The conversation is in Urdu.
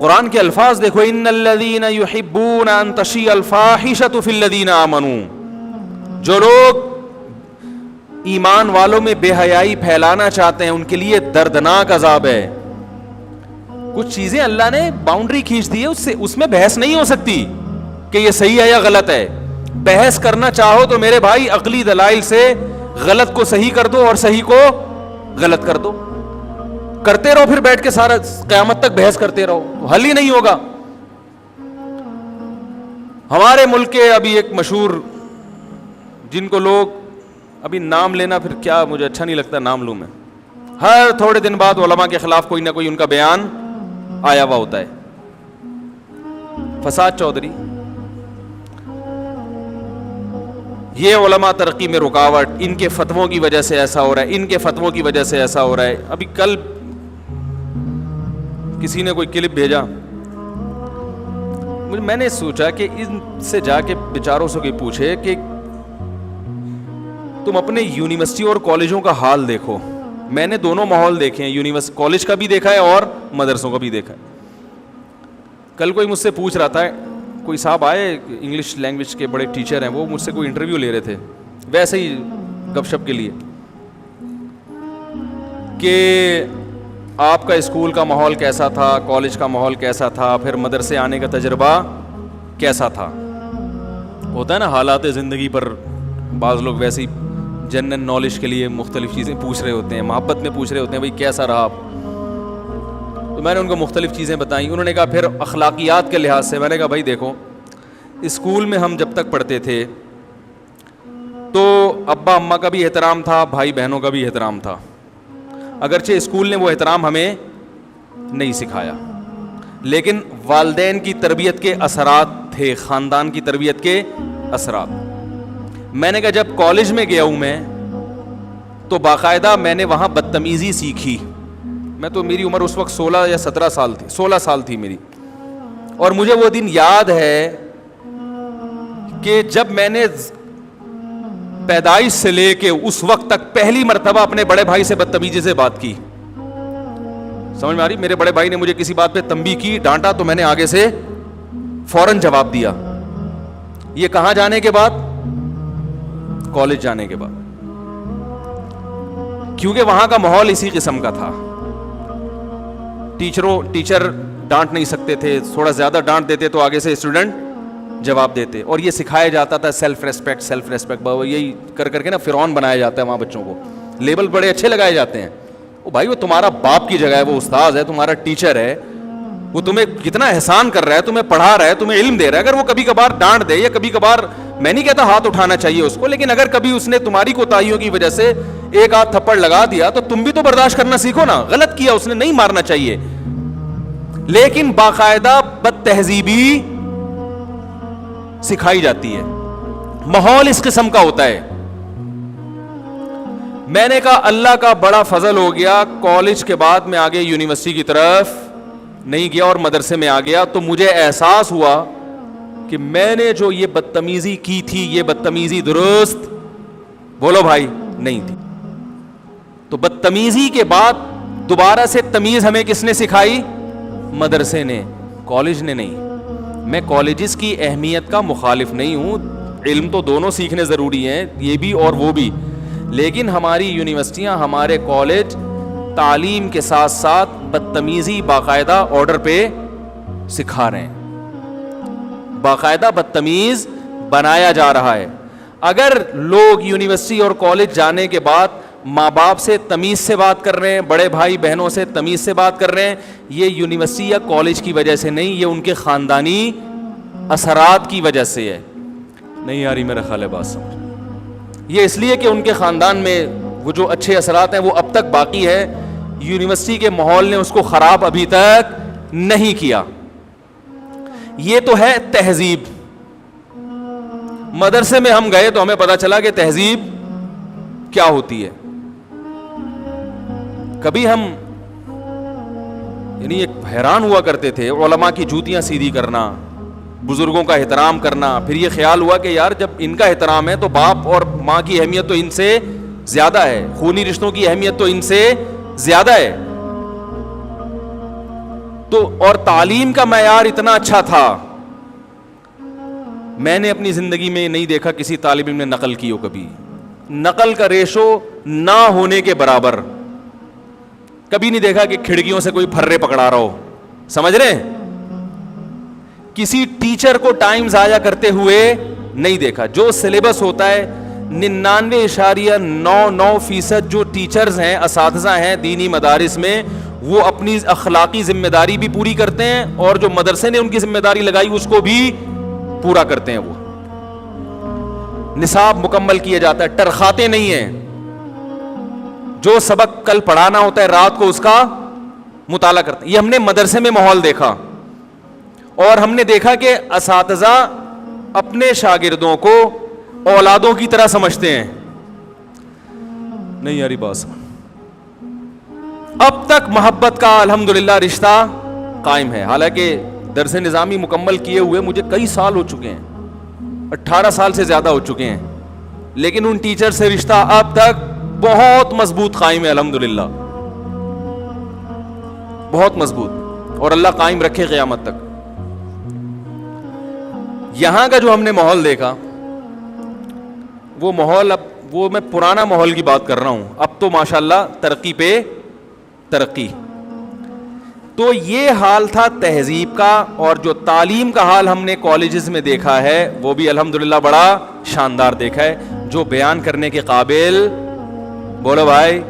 قرآن کے الفاظ دیکھو، ان الذین یحبون ان تشیع الفاحشۃ فی الذین آمنوا، جو لوگ ایمان والوں میں بے حیائی پھیلانا چاہتے ہیں ان کے لیے دردناک عذاب ہے. کچھ چیزیں اللہ نے باؤنڈری کھینچ دی ہے، اس میں بحث نہیں ہو سکتی کہ یہ صحیح ہے یا غلط ہے. بحث کرنا چاہو تو میرے بھائی عقلی دلائل سے غلط کو صحیح کر دو اور صحیح کو غلط کر دو. کرتے رہو پھر بیٹھ کے سارا قیامت تک بحث کرتے رہو تو حل ہی نہیں ہوگا. ہمارے ملک کے ابھی ایک مشہور، جن کو لوگ ابھی نام لینا پھر کیا مجھے اچھا نہیں لگتا نام لوں میں، ہر تھوڑے دن بعد علماء کے خلاف کوئی نہ کوئی ان کا بیان آیا ہوا ہوتا ہے. فساد چودھری، یہ علماء ترقی میں رکاوٹ، ان کے فتووں کی وجہ سے ایسا ہو رہا ہے، ان کے فتووں کی وجہ سے ایسا ہو رہا ہے. ابھی کل کسی نے کوئی کلپ بھیجا، میں نے سوچا کہ ان سے جا کے بیچاروں سے کوئی پوچھے کہ تم اپنے یونیورسٹی اور کالجوں کا حال دیکھو. میں نے دونوں ماحول دیکھے ہیں، یونیورسٹی کالج کا بھی دیکھا ہے اور مدرسوں کا بھی دیکھا ہے. کل کوئی مجھ سے پوچھ رہا تھا، کوئی صاحب آئے انگلش لینگویج کے بڑے ٹیچر ہیں، وہ مجھ سے کوئی انٹرویو لے رہے تھے ویسے ہی گپ شپ کے لیے، کہ آپ کا اسکول کا ماحول کیسا تھا، کالج کا ماحول کیسا تھا، پھر مدرسے آنے کا تجربہ کیسا تھا. ہوتا ہے نا حالات زندگی پر بعض لوگ ویسے ہی جنرل نالج کے لیے مختلف چیزیں پوچھ رہے ہوتے ہیں، محبت میں پوچھ رہے ہوتے ہیں بھائی کیسا رہا آپ. تو میں نے ان کو مختلف چیزیں بتائیں. انہوں نے کہا پھر اخلاقیات کے لحاظ سے. میں نے کہا بھائی دیکھو، اسکول میں ہم جب تک پڑھتے تھے تو ابا اماں کا بھی احترام تھا، بھائی بہنوں کا بھی احترام تھا، اگرچہ اسکول نے وہ احترام ہمیں نہیں سکھایا، لیکن والدین کی تربیت کے اثرات تھے، خاندان کی تربیت کے اثرات. میں نے کہا جب کالج میں گیا ہوں میں تو باقاعدہ میں نے وہاں بدتمیزی سیکھی. میں تو میری عمر اس وقت 16 یا 17 سال تھی، 16 سال تھی میری، اور مجھے وہ دن یاد ہے کہ جب میں نے پیدائش سے لے کے اس وقت تک پہلی مرتبہ اپنے بڑے بھائی سے بدتمیزی سے بات کی. سمجھ میں آ رہی؟ میرے بڑے بھائی نے مجھے کسی بات پہ تنبیہ کی، ڈانٹا، تو میں نے آگے سے فوراً جواب دیا. یہ کہاں جانے کے بعد؟ کالج جانے کے بعد، کیونکہ وہاں کا ماحول اسی قسم کا تھا. ٹیچر ڈانٹ نہیں سکتے تھے، تھوڑا زیادہ ڈانٹ دیتے تو آگے سے اسٹوڈنٹ جواب دیتے، اور یہ سکھایا جاتا تھا سیلف ریسپیکٹ. یہی کر کر کے نا فرعون بنایا جاتا ہے وہاں بچوں کو، لیبل بڑے اچھے لگائے جاتے ہیں. او بھائی وہ تمہارا باپ کی جگہ ہے، وہ استاد ہے، تمہارا ٹیچر ہے، وہ تمہیں کتنا احسان کر رہا ہے، تمہیں پڑھا رہا ہے، تمہیں علم دے رہا ہے. اگر وہ کبھی کبھار ڈانٹ دے یا کبھی کبھار، میں نہیں کہتا ہاتھ اٹھانا چاہیے اس کو، لیکن اگر کبھی اس نے تمہاری کوتاہیوں کی وجہ سے ایک آدھ تھپڑ لگا دیا تو تم بھی تو برداشت کرنا سیکھو نا. غلط کیا اس نے، نہیں مارنا چاہیے، لیکن باقاعدہ بد تہذیبی سکھائی جاتی ہے. ماحول اس قسم کا ہوتا ہے. میں نے کہا اللہ کا بڑا فضل ہو گیا، کالج کے بعد میں آگے یونیورسٹی کی طرف نہیں گیا اور مدرسے میں آ گیا، تو مجھے احساس ہوا کہ میں نے جو یہ بدتمیزی کی تھی، یہ بدتمیزی درست، بولو بھائی، نہیں تھی. تو بدتمیزی کے بعد دوبارہ سے تمیز ہمیں کس نے سکھائی؟ مدرسے نے، کالج نے نہیں. میں کالجز کی اہمیت کا مخالف نہیں ہوں، علم تو دونوں سیکھنے ضروری ہیں، یہ بھی اور وہ بھی، لیکن ہماری یونیورسٹیاں، ہمارے کالج تعلیم کے ساتھ ساتھ بدتمیزی باقاعدہ آرڈر پہ سکھا رہے ہیں، باقاعدہ بدتمیز بنایا جا رہا ہے. اگر لوگ یونیورسٹی اور کالج جانے کے بعد ماں باپ سے تمیز سے بات کر رہے ہیں، بڑے بھائی بہنوں سے تمیز سے بات کر رہے ہیں، یہ یونیورسٹی یا کالج کی وجہ سے نہیں، یہ ان کے خاندانی اثرات کی وجہ سے ہے. نہیں آ رہی میرا خیال ہے بات سمجھ؟ یہ اس لیے کہ ان کے خاندان میں وہ جو اچھے اثرات ہیں وہ اب تک باقی ہے، یونیورسٹی کے ماحول نے اس کو خراب ابھی تک نہیں کیا. یہ تو ہے تہذیب. مدرسے میں ہم گئے تو ہمیں پتا چلا کہ تہذیب کیا ہوتی ہے. کبھی ہم یعنی ایک حیران ہوا کرتے تھے، علماء کی جوتیاں سیدھی کرنا، بزرگوں کا احترام کرنا. پھر یہ خیال ہوا کہ یار جب ان کا احترام ہے تو باپ اور ماں کی اہمیت تو ان سے زیادہ ہے، خونی رشتوں کی اہمیت تو ان سے زیادہ ہے. تو تو اور تعلیم کا معیار اتنا اچھا تھا, میں نے اپنی زندگی میں نہیں دیکھا کسی طالب علم نے نقل کی ہو کبھی. نقل کا ریشو نہ ہونے کے برابر. کبھی نہیں دیکھا کہ کھڑکیوں سے کوئی پھرے پکڑا رہا ہو, سمجھ رہے, کسی ٹیچر کو ٹائم ضائع کرتے ہوئے نہیں دیکھا. جو سلیبس ہوتا ہے 99.99% جو ٹیچرز ہیں, اساتذہ ہیں دینی مدارس میں, وہ اپنی اخلاقی ذمہ داری بھی پوری کرتے ہیں, اور جو مدرسے نے ان کی ذمہ داری لگائی اس کو بھی پورا کرتے ہیں. وہ نصاب مکمل کیا جاتا ہے, ٹرخاتے نہیں ہیں. جو سبق کل پڑھانا ہوتا ہے رات کو اس کا مطالعہ کرتے ہیں. یہ ہم نے مدرسے میں ماحول دیکھا, اور ہم نے دیکھا کہ اساتذہ اپنے شاگردوں کو اولادوں کی طرح سمجھتے ہیں. نہیں یاری بات, اب تک محبت کا الحمدللہ رشتہ قائم ہے. حالانکہ درس نظامی مکمل کیے ہوئے مجھے کئی سال ہو چکے ہیں, 18 سال سے زیادہ ہو چکے ہیں, لیکن ان ٹیچر سے رشتہ اب تک بہت مضبوط قائم ہے الحمدللہ, بہت مضبوط, اور اللہ قائم رکھے قیامت تک. یہاں کا جو ہم نے ماحول دیکھا, وہ ماحول, اب وہ میں پرانا ماحول کی بات کر رہا ہوں, اب تو ماشاءاللہ ترقی پہ ترقی. تو یہ حال تھا تہذیب کا, اور جو تعلیم کا حال ہم نے کالجز میں دیکھا ہے وہ بھی الحمدللہ بڑا شاندار دیکھا ہے, جو بیان کرنے کے قابل, بولو بھائی,